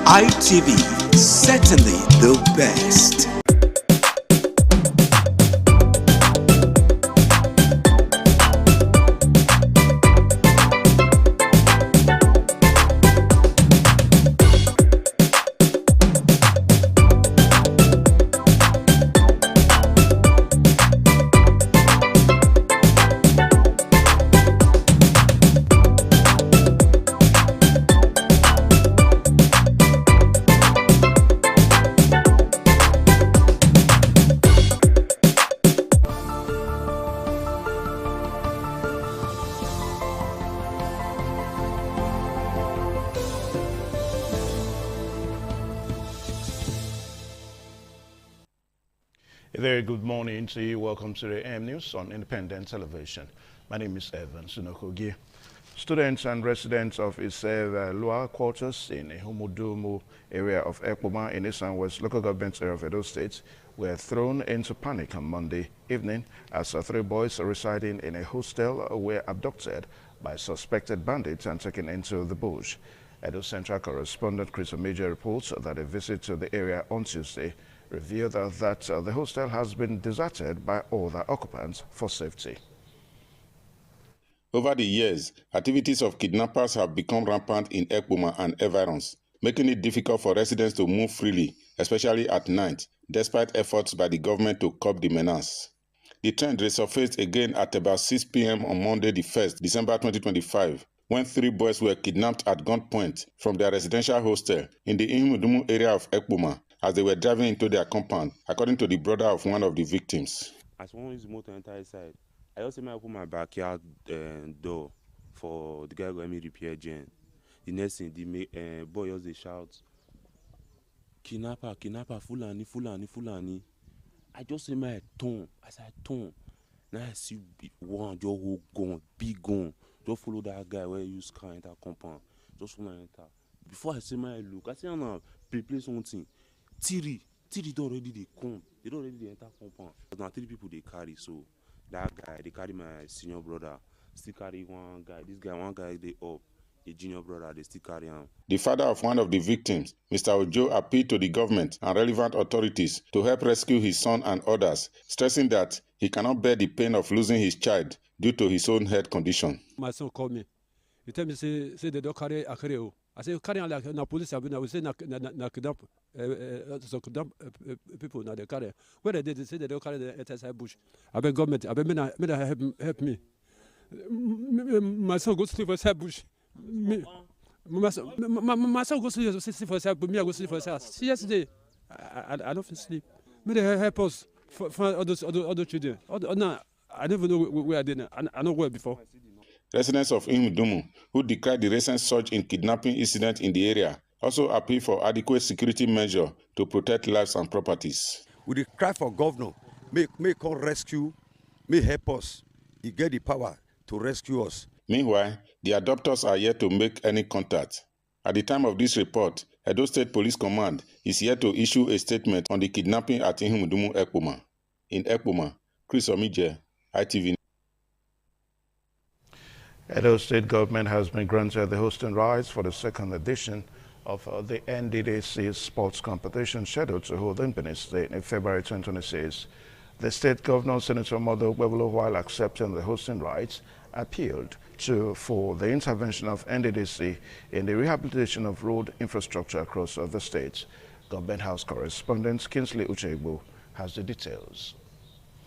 ITV, certainly the best. A very good morning to you. Welcome to the AM News on Independent Television. My name is Evan Sunokogi. Students and residents of Isev Lower Quarters in the Ihumudumu area of Ekpoma in Eastern West Local Government area of Edo State were thrown into panic on Monday evening as 3 boys residing in a hostel were abducted by suspected bandits and taken into the bush. Edo Central correspondent Chris Omeje reports that a visit to the area on Tuesday revealed that the hostel has been deserted by all the occupants for safety. Over the years, activities of kidnappers have become rampant in Ekpoma and environs, making it difficult for residents to move freely, especially at night, despite efforts by the government to curb the menace. The trend resurfaced again at about 6 p.m. on Monday, the 1st, December 2025, when 3 boys were kidnapped at gunpoint from their residential hostel in the Ihumudumu area of Ekpoma as they were driving into their compound, according to the brother of one of the victims. As one is motor enter inside, I also might open my backyard door for the guy who me repair gen. The next thing, the boy just they shout, "Kidnapper, kidnapper, Fulani, Fulani, Fulani." I just say my tongue. I said tongue. Now I see one just whole gun, big gun. Just follow that guy where you use car enter compound. Just follow enter. Before I say my look, I say I'm gonna prepare something. Tiri don't already they come. They don't already they enter compound. Now 3 people they carry. So that guy they carry my senior brother. Still carry one guy. This guy, one guy they up. A junior brother they still carry him. The father of one of the victims, Mr. Ojo, appealed to the government and relevant authorities to help rescue his son and others, stressing that he cannot bear the pain of losing his child due to his own health condition. My son called me. He tell me say they don't carry Akreo. I say carry like na police have been. I will say na kidnap people na they carry. Where they did they say they don't carry the SSI bush. I beg government. I beg me help me. My son goes to sleep for side bush. My son goes to sleep for side. Me I go sleep for side. Yesterday I don't sleep. Me they help us for other children. No, I never know where I did. I know where before. Residents of Ihumudumu, who decried the recent surge in kidnapping incidents in the area, also appeal for adequate security measures to protect lives and properties. We cry for governor, may come rescue, may help us. He get the power to rescue us. Meanwhile, the abductors are yet to make any contact. At the time of this report, Edo State Police Command is yet to issue a statement on the kidnapping at Ihumudumu Ekpoma. In Ekpoma, Chris Omeje, ITV. Edo State government has been granted the hosting rights for the 2nd edition of the NDDC sports competition scheduled to hold in Benin State in February 2026. The state governor, Senator Modo Webolo, while accepting the hosting rights, appealed for the intervention of NDDC in the rehabilitation of road infrastructure across the state. Government House correspondent Kingsley Uchegbu has the details.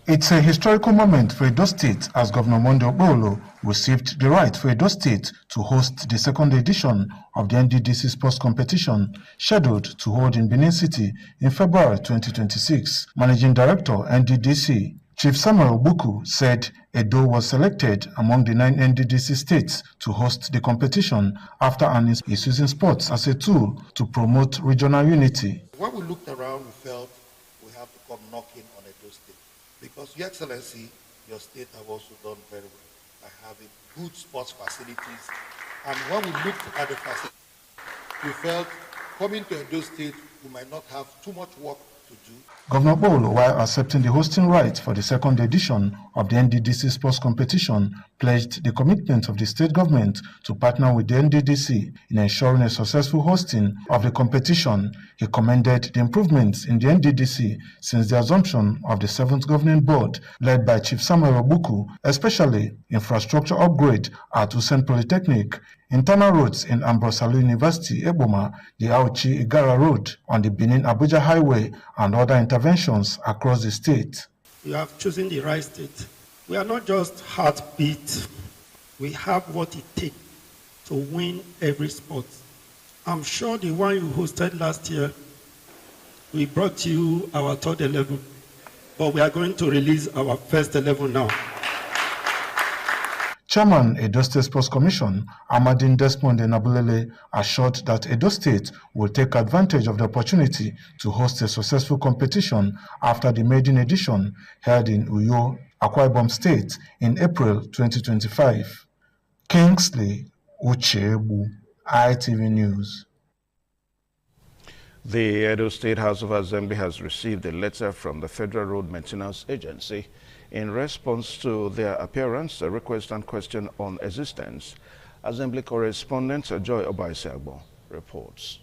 It's a historical moment for Edo State as Governor Monday Okpebholo received the right for Edo State to host the 2nd edition of the NDDC sports competition scheduled to hold in Benin City in February 2026. Managing Director NDDC Chief Samuel Buku said Edo was selected among the 9 NDDC states to host the competition after is using sports as a tool to promote regional unity. When we looked around, we felt we have to come knocking on Edo State. Because, Your Excellency, your state have also done very well by having good sports facilities. And when we looked at the facilities, we felt coming to Edo State, we might not have too much work to do. Governor Bolo, while accepting the hosting right for the second edition of the NDDC sports competition, pledged the commitment of the state government to partner with the NDDC in ensuring a successful hosting of the competition. He commended the improvements in the NDDC since the assumption of the 7th governing board led by Chief Samuel Obuku, especially infrastructure upgrade at Usain Polytechnic, internal roads in Ambrosalu University, Eboma, the Auchi Igara Road on the Benin-Abuja Highway, and other interventions across the state. You have chosen the right state. We are not just heartbeat. We have what it takes to win every sport. I'm sure the one you hosted last year, we brought you our third 11, but we are going to release our first 11 now. Chairman Edo State Sports Commission, Amadine Desmond Nabulele, assured that Edo State will take advantage of the opportunity to host a successful competition after the maiden edition held in Uyo, Akwa Ibom State in April 2025. Kingsley Uchebu, ITV News. The Edo State House of Assembly has received a letter from the Federal Road Maintenance Agency in response to their appearance, a request and question on existence. Assembly correspondent Joy Obaisiagbo reports.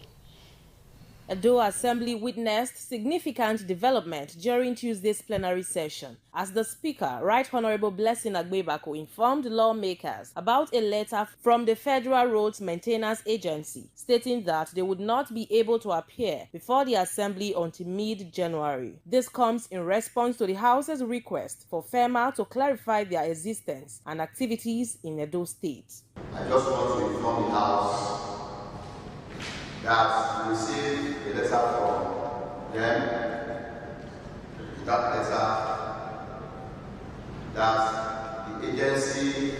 Edo Assembly witnessed significant development during Tuesday's plenary session as the Speaker, Right Honorable Blessing Agbebako, informed lawmakers about a letter from the Federal Roads Maintenance Agency stating that they would not be able to appear before the Assembly until mid-January. This comes in response to the House's request for FEMA to clarify their existence and activities in Edo State. I just want to inform the House that we received a letter from them. That letter, that the agency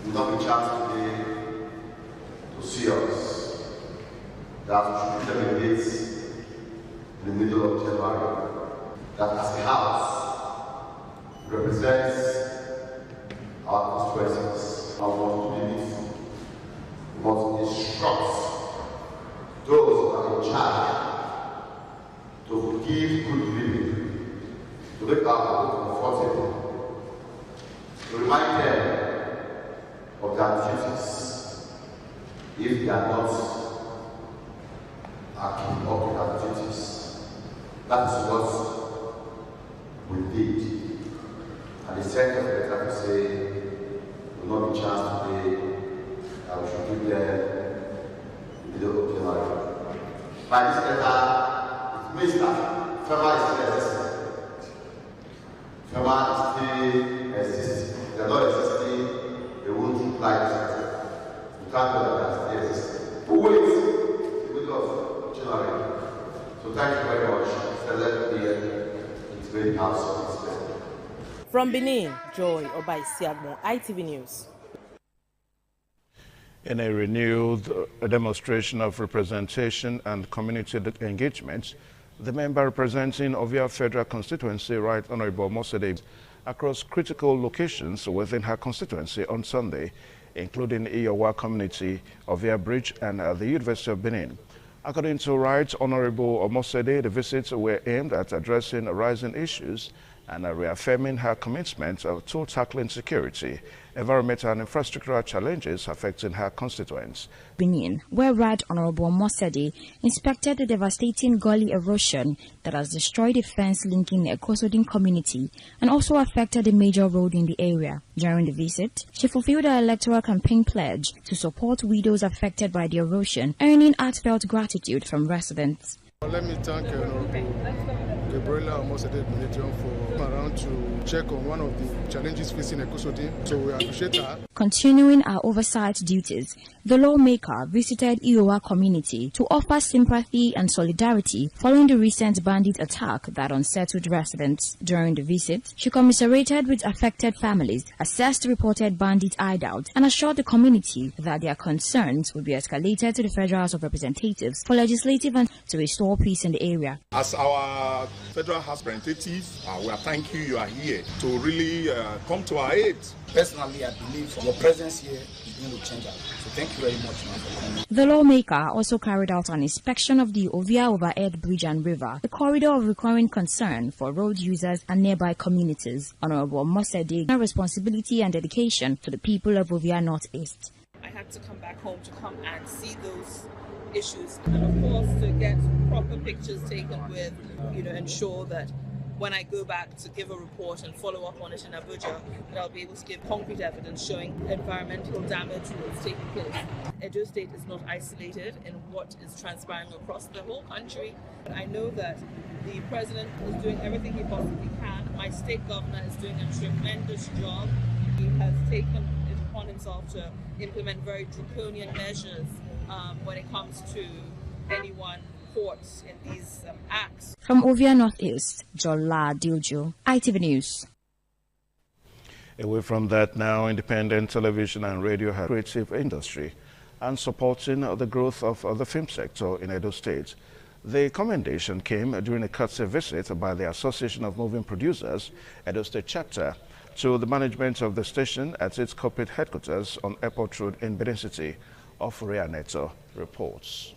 will not be charged today to see us, that we should give them a date in the middle of January, that as a house represents our constituencies and want to live. We must instruct those who are in charge to give good living, to make our people comfortable, to remind them of their duties if they are not acting up to their duties. That is what we did. And the second letter to say, we will not be charged today, and we should give them the middle of January. By this letter, it means that FEMA is still existing. FEMA is still existing. If they are not existing, they won't reply to it. We can't know that they are still existing. Who waits the middle of January? So thank you very much. Let me it's very house. From Benin, Joy Obaisiagbo, ITV News. In a renewed demonstration of representation and community engagement, the member representing Ovia Federal Constituency, Right Honorable Mosede, across critical locations within her constituency on Sunday, including Iyowa community, Ovia Bridge, and the University of Benin. According to Right Honorable Mosede, the visits were aimed at addressing rising issues and reaffirming her commitment to tackling security, environmental and infrastructural challenges affecting her constituents. Benin, where Right Honorable Mosede inspected the devastating gully erosion that has destroyed a fence linking the Ekosodin community and also affected a major road in the area. During the visit, she fulfilled her electoral campaign pledge to support widows affected by the erosion, earning heartfelt gratitude from residents. Let me thank Gabriela Mosede for around to check on one of the challenges facing Ekosodin, so we appreciate her. Continuing our oversight duties, the lawmaker visited Iyowa community to offer sympathy and solidarity following the recent bandit attack that unsettled residents. During the visit, she commiserated with affected families, assessed reported bandit hideouts, and assured the community that their concerns would be escalated to the Federal House of Representatives for legislative and to restore peace in the area. As our Federal House representatives, we are thanking you are here to really come to our aid. Personally, I believe your presence here is going to change our life. So Thank you very much, ma'am. The lawmaker also carried out an inspection of the Ovia Overhead Bridge and River, a corridor of recurring concern for road users and nearby communities. Honorable Mosede, responsibility and dedication to the people of Ovia Northeast. I had to come back home to come and see those issues, and of course to get proper pictures taken with, ensure that when I go back to give a report and follow up on it in Abuja, that I'll be able to give concrete evidence showing environmental damage that's taking place. Edo State is not isolated in what is transpiring across the whole country. I know that the president is doing everything he possibly can. My state governor is doing a tremendous job. He has taken it upon himself to implement very draconian measures when it comes to anyone caught in these acts. From Ovia Northeast, Jola Diljo, ITV News. Away from that now, independent television and radio have creative industry and supporting the growth of the film sector in Edo State. The commendation came during a courtesy visit by the Association of Movie Producers, Edo State chapter, to the management of the station at its corporate headquarters on Airport Road in Benin City. Ofuria Neto reports.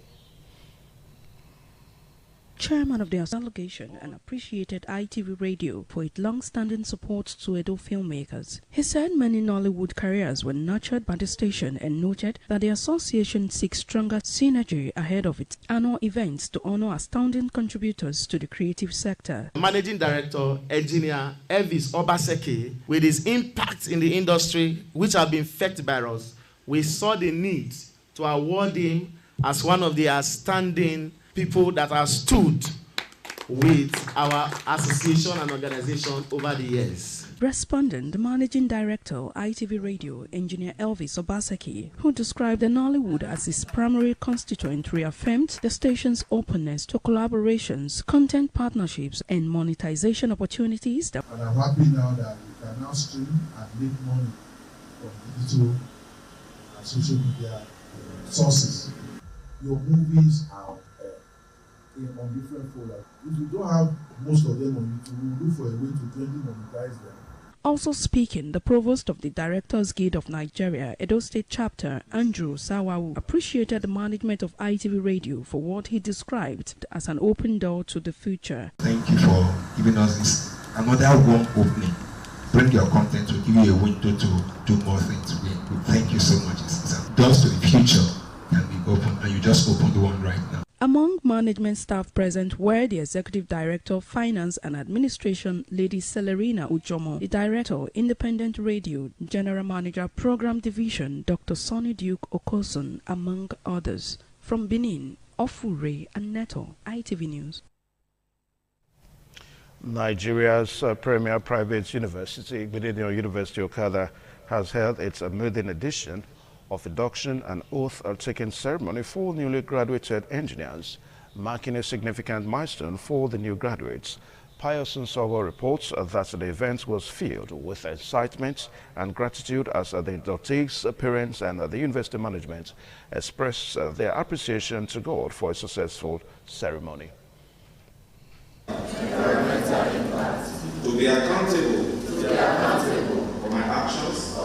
Chairman of the delegation and appreciated ITV Radio for its long-standing support to Edo filmmakers. He said many Nollywood careers were nurtured by the station and noted that the association seeks stronger synergy ahead of its annual events to honor astounding contributors to the creative sector. Managing Director, Engineer Elvis Obaseki, with his impact in the industry which have been felt by us, we saw the need to award him as one of the outstanding people that have stood with our association and organization over the years. Responding, the Managing Director, ITV Radio, Engineer Elvis Obaseki, who described the Nollywood as his primary constituent, reaffirmed the station's openness to collaborations, content partnerships, and monetization opportunities. And I'm happy now that we can now stream and make money from digital and social media sources. Your movies are on different folders. If you don't have most of them on YouTube, we will look for a way to gently monetize them. Also speaking, the Provost of the Directors Guild of Nigeria, Edo State Chapter, Andrew Sawawu, appreciated the management of ITV Radio for what he described as an open door to the future. Thank you for giving us this another warm opening. Bring your content to give you a window to do more things. We thank you so much. It's doors to the future can be open, and you just opened the one right now. Among management staff present were the Executive Director of Finance and Administration, Lady Celerina Ujomo, the Director, Independent Radio, General Manager, Program Division, Dr. Sonny Duke Okosun, among others. From Benin, Ofure and Neto, ITV News. Nigeria's premier private university, Igbinedion University Okada, has held its maiden edition of induction and oath-taking ceremony for newly graduated engineers, marking a significant milestone for the new graduates. Pius Nsogo reports that the event was filled with excitement and gratitude as the inductees, parents, and the university management expressed their appreciation to God for a successful ceremony. To be accountable for my actions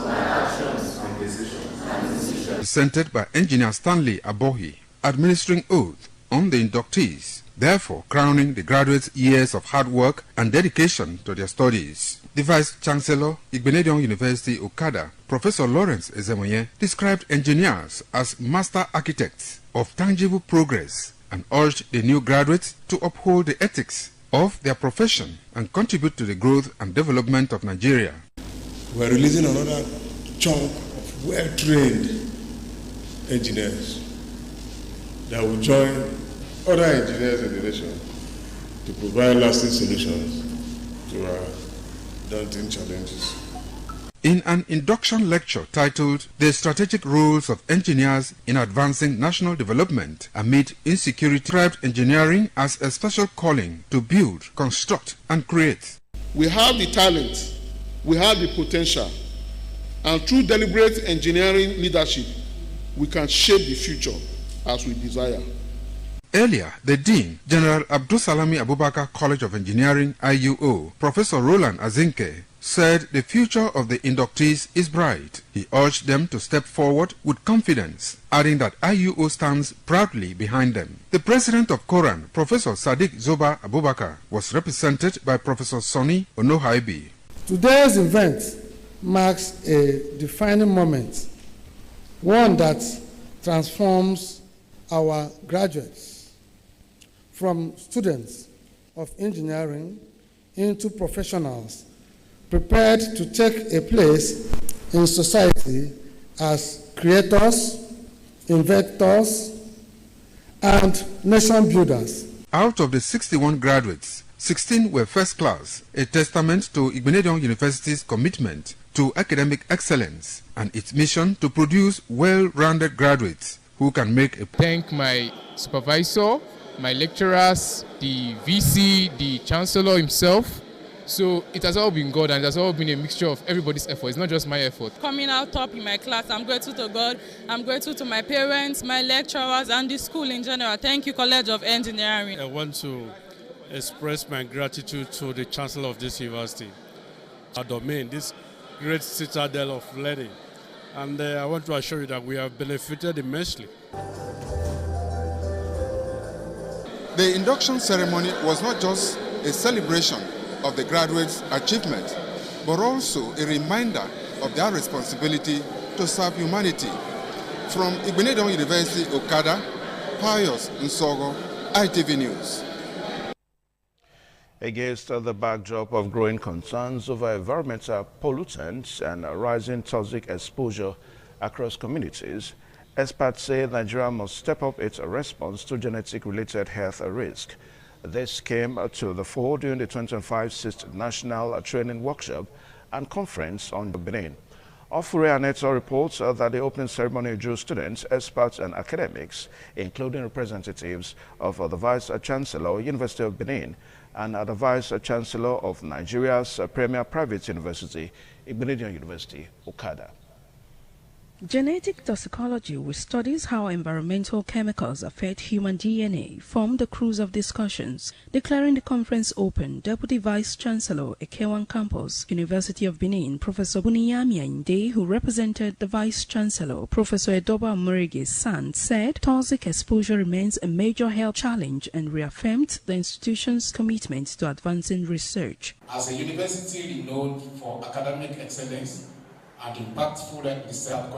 and decisions. Presented by Engineer Stanley Abohi, administering oath on the inductees, therefore crowning the graduates' years of hard work and dedication to their studies. The Vice Chancellor, Igbinedion University Okada, Professor Lawrence Ezemoye, described engineers as master architects of tangible progress and urged the new graduates to uphold the ethics of their profession and contribute to the growth and development of Nigeria. We are releasing another chunk of well-trained engineers that will join other engineers in the nation to provide lasting solutions to our daunting challenges. In an induction lecture titled The Strategic Roles of Engineers in Advancing National Development Amid Insecurity, described engineering as a special calling to build, construct, and create. We have the talent, we have the potential, and through deliberate engineering leadership, we can shape the future as we desire. Earlier, the Dean, General Abdulsalami Abubakar College of Engineering, IUO, Professor Roland Azinke, said the future of the inductees is bright. He urged them to step forward with confidence, adding that IUO stands proudly behind them. The president of Koran, Professor Sadiq Zoba Abubakar, was represented by Professor Sonny Onohaibi. Today's event marks a defining moment, one that transforms our graduates from students of engineering into professionals prepared to take a place in society as creators, inventors, and nation builders. Out of the 61 graduates, 16 were first class, a testament to Igbinedion University's commitment to academic excellence and its mission to produce well-rounded graduates who can make a... Thank my supervisor, my lecturers, the VC, the chancellor himself. So it has all been God, and it has all been a mixture of everybody's effort. It's not just my effort. Coming out top in my class, I'm grateful to God. I'm grateful to my parents, my lecturers, and the school in general. Thank you, College of Engineering. I want to express my gratitude to the Chancellor of this university, our domain, this great citadel of learning. And I want to assure you that we have benefited immensely. The induction ceremony was not just a celebration of the graduates' achievement, but also a reminder of their responsibility to serve humanity. From Igbinedion University, Okada, Pius Nsogo, ITV News. Against the backdrop of growing concerns over environmental pollutants and rising toxic exposure across communities, experts say Nigeria must step up its response to genetic-related health risk. This came to the fore during the 2025 6th National Training Workshop and Conference on Benin. Ofure Aneto reports that the opening ceremony drew students, experts and academics, including representatives of the Vice-Chancellor, University of Benin, and the Vice-Chancellor of Nigeria's premier private university, Igbinedion University, Okada. Genetic toxicology, which studies how environmental chemicals affect human DNA, formed the cruise of discussions. Declaring the conference open, Deputy Vice-Chancellor, Ekewan Campus, University of Benin, Professor Buniyami Ainde, who represented the Vice-Chancellor, Professor Edoba Murigi Sand, said toxic exposure remains a major health challenge and reaffirmed the institution's commitment to advancing research. As a university renowned for academic excellence and impactful research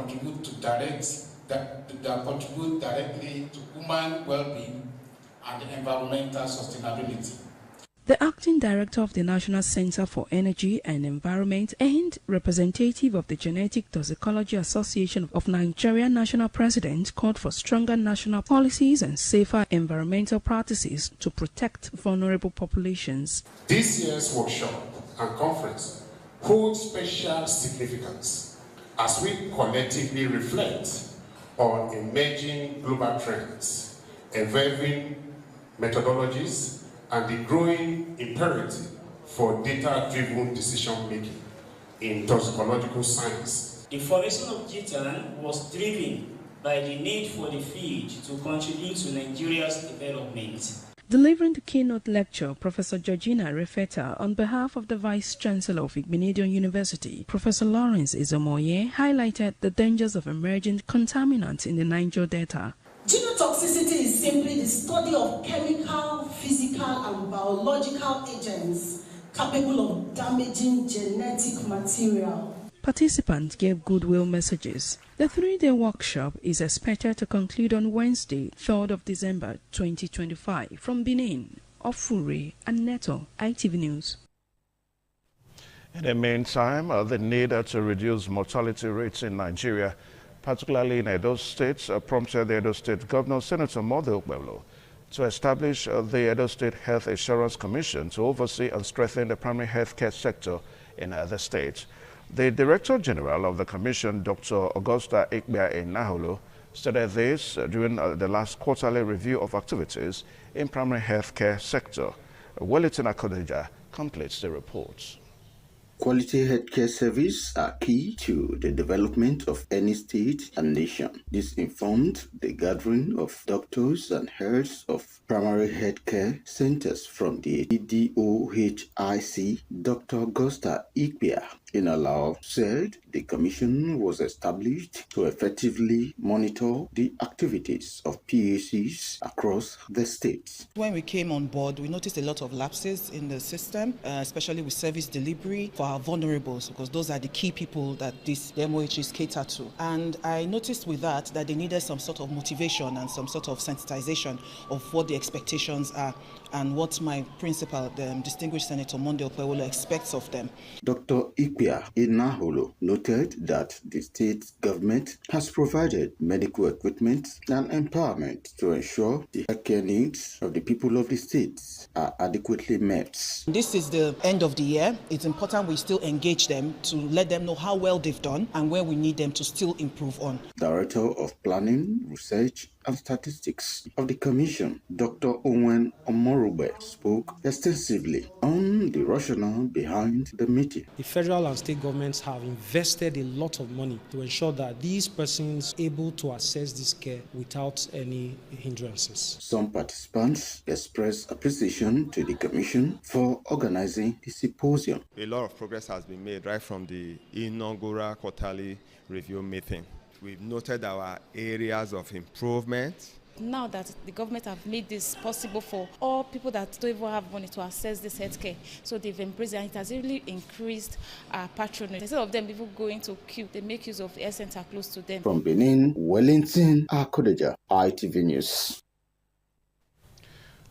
that contribute directly to human well-being and environmental sustainability. The acting director of the National Center for Energy and Environment and representative of the Genetic Toxicology Association of Nigeria National President called for stronger national policies and safer environmental practices to protect vulnerable populations. This year's workshop and conference holds special significance as we collectively reflect on emerging global trends, involving methodologies, and the growing imperative for data-driven decision-making in toxicological science. The formation of GTAN was driven by the need for the field to contribute to Nigeria's development. Delivering the keynote lecture, Professor Georgina Refeta, on behalf of the Vice-Chancellor of Igbinedion University, Professor Lawrence Izomoye, highlighted the dangers of emerging contaminants in the Niger Delta. Genotoxicity is simply the study of chemical, physical, and biological agents capable of damaging genetic material. Participants gave goodwill messages. The three-day workshop is expected to conclude on Wednesday, 3rd of December 2025. From Benin, Ofure Aneto, ITV News. In the meantime, the need to reduce mortality rates in Nigeria, particularly in Edo State, prompted the Edo State Governor, Senator Mode Okpebholo, to establish the Edo State Health Assurance Commission to oversee and strengthen the primary health care sector in the state. The Director General of the Commission, Dr. Augusta Ikbia Enaholo, stated this during the last quarterly review of activities in primary health care sector. Wellington Akodeja completes the report. Quality healthcare services are key to the development of any state and nation. This informed the gathering of doctors and heads of primary healthcare centers from the DOHIC. Dr. Augusta Ikpia Inalao said the commission was established to effectively monitor the activities of PACs across the states. When we came on board, we noticed a lot of lapses in the system, especially with service delivery for our vulnerables, because those are the key people that the MOHs cater to. And I noticed with that they needed some sort of motivation and some sort of sensitization of what the expectations are and what my principal, the distinguished Senator Monday Okpewolo, expects of them. Dr. Ikpia Inaholo noted that the state government has provided medical equipment and empowerment to ensure the healthcare needs of the people of the states are adequately met. This is the end of the year. It's important we still engage them to let them know how well they've done and where we need them to still improve on. Director of Planning, Research and Statistics of the Commission, Dr. Owen Omorube, spoke extensively on the rationale behind the meeting. The federal and state governments have invested a lot of money to ensure that these persons are able to access this care without any hindrances. Some participants expressed appreciation to the Commission for organizing the symposium. A lot of progress has been made right from the inaugural quarterly review meeting. We've noted our areas of improvement. Now that the government have made this possible for all people that don't even have money to access this healthcare, so they've embraced it, and it has really increased our patronage. Instead of them even going to queue, they make use of the health center close to them. From Benin, Wellington Akodeja, ITV News.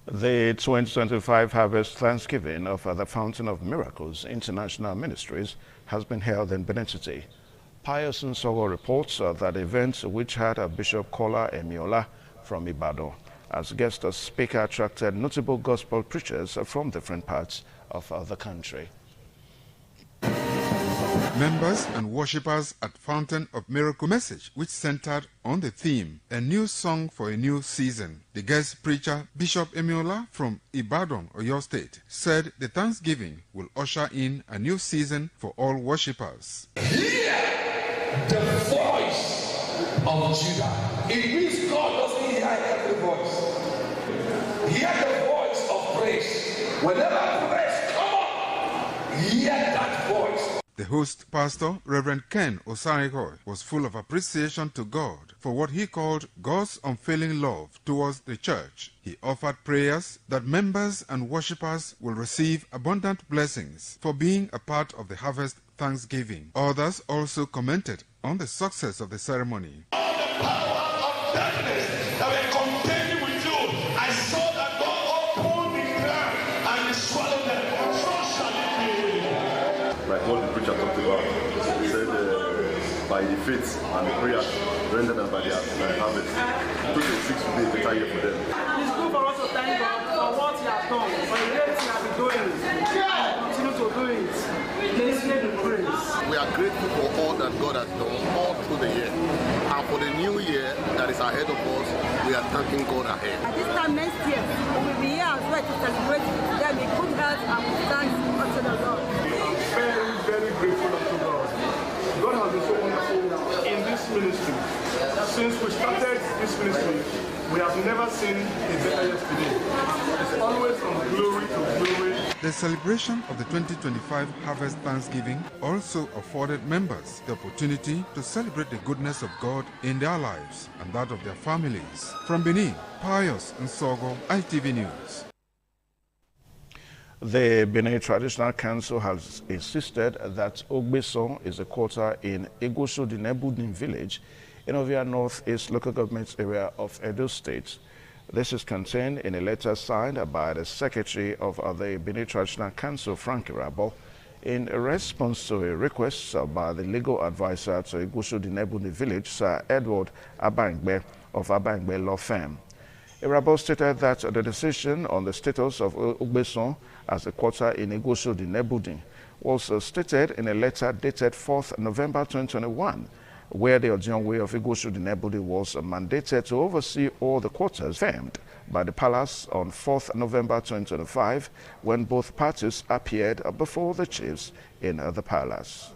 The 2025 Harvest Thanksgiving of the Fountain of Miracles International Ministries has been held in Benin City. Pius Nsogo reports that events which had Bishop Kola Emiola from Ibadan as guest speaker attracted notable gospel preachers from different parts of the country. Members and worshippers at Fountain of Miracle message, which centered on the theme, A New Song for a New Season. The guest preacher, Bishop Emiola from Ibadan, Oyo State, said the Thanksgiving will usher in a new season for all worshippers. Hear the voice of Judah. It means God doesn't hear every voice. Hear the voice of praise. Whenever praise come up, hear that voice. The host pastor, Reverend Ken Osarikoy, was full of appreciation to God for what he called God's unfailing love towards the church. He offered prayers that members and worshippers will receive abundant blessings for being a part of the Harvest Thanksgiving. Others also commented on the success of the ceremony. All the power of darkness that were contending with you, I saw that God opened the ground and he swallowed them. So shall it be. Like what the preacher talked about, he said by the faith and the prayers rendered by the harvest, 2026 will be a better year for them. It's good for us to thank God for what he has done, for the great thing he has been doing, and continue to do it. We are grateful for all that God has done all through the year. And for the new year that is ahead of us, we are thanking God ahead. At this time next year, we will be here as well to celebrate them in good health and with thanks unto the Lord. I'm very, very grateful unto God. God has been so wonderful in this ministry. Since we started this ministry, we have never seen a better yesterday. It's always from glory to glory. The celebration of the 2025 Harvest Thanksgiving also afforded members the opportunity to celebrate the goodness of God in their lives and that of their families. From Benin, Pius Nsogo, ITV News. The Benin Traditional Council has insisted that Ogbeson is a quarter in Egosho-Dinebudin village in Ovia Northeast local government area of Edo State. This is contained in a letter signed by the Secretary of the Benin Traditional Council, Frank Irabo, in response to a request by the legal advisor to Egosho-Dinebudin village, Sir Edward Abangbe of Abangbe Law Firm. Irabo stated that the decision on the status of Ogbeson as a quarter in Egosho-Dinebudin was stated in a letter dated 4th November 2021 where the Ojionwe of Igoshu Dinebudi was mandated to oversee all the quarters filmed by the palace on 4th November 2025, when both parties appeared before the chiefs in the palace.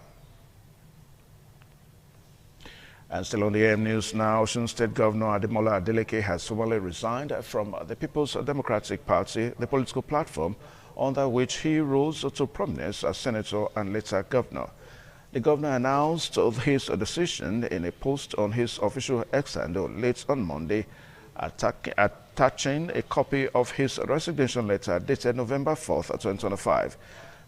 And still on the AM News now, Osun State Governor Ademola Adeleke has formally resigned from the People's Democratic Party, the political platform under which he rose to prominence as senator and later governor. The governor announced his decision in a post on his official X handle late on Monday, attaching a copy of his resignation letter dated November 4th, 2025.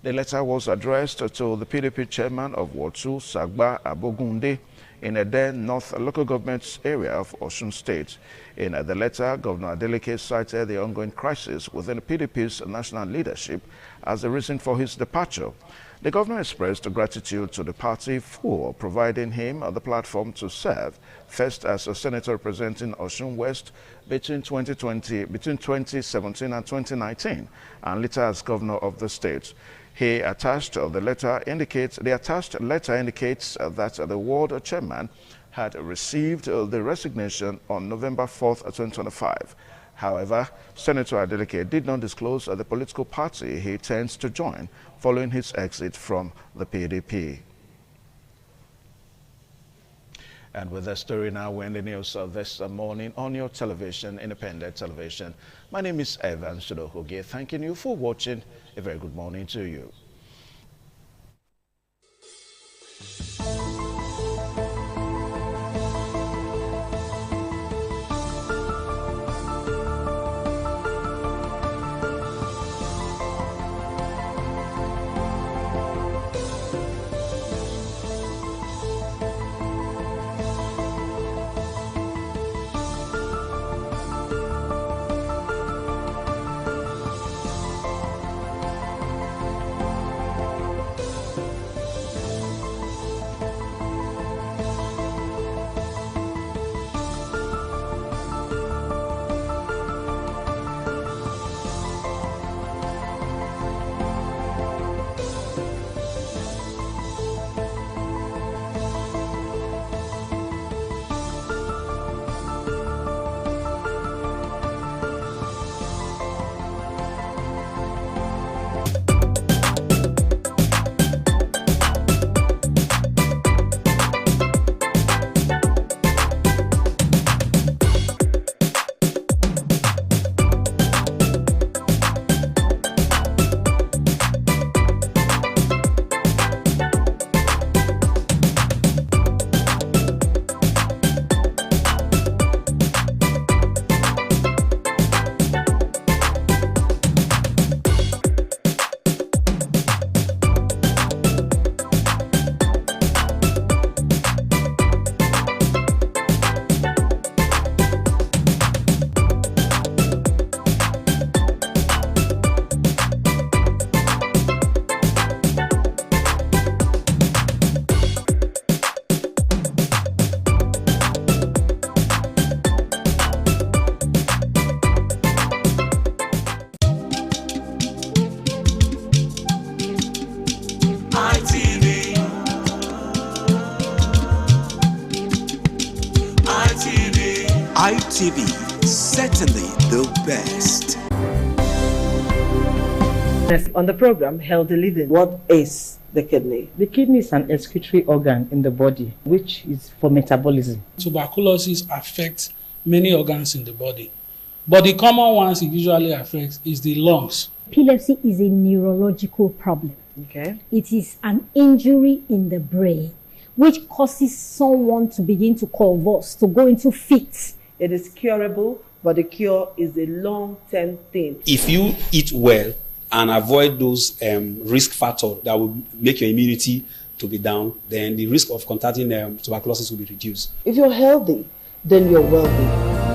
The letter was addressed to the PDP chairman of Ward 2, Sagba Abogunde, in a then North local government area of Osun State. In the letter, Governor Adeleke cited the ongoing crisis within the PDP's national leadership as the reason for his departure. The governor expressed gratitude to the party for providing him the platform to serve, first as a senator representing Osun West between 2017 and 2019, and later as governor of the state. The attached letter indicates that the ward chairman had received the resignation on November 4th, 2025. However, Senator Adeleke did not disclose the political party he intends to join following his exit from the PDP. And with the story now, we're in the news this morning on your television, Independent Television. My name is Evan Sunokogie, thanking you for watching. A very good morning to you. ITV, certainly the best. On the program, Healthy Living. What is the kidney? The kidney is an excretory organ in the body, which is for metabolism. Tuberculosis affects many organs in the body, but the common ones it usually affects is the lungs. Epilepsy is a neurological problem. Okay. It is an injury in the brain, which causes someone to begin to convulse, to go into fits. It is curable, but the cure is a long-term thing. If you eat well and avoid those risk factors that will make your immunity to be down, then the risk of contracting tuberculosis will be reduced. If you're healthy, then you're wealthy.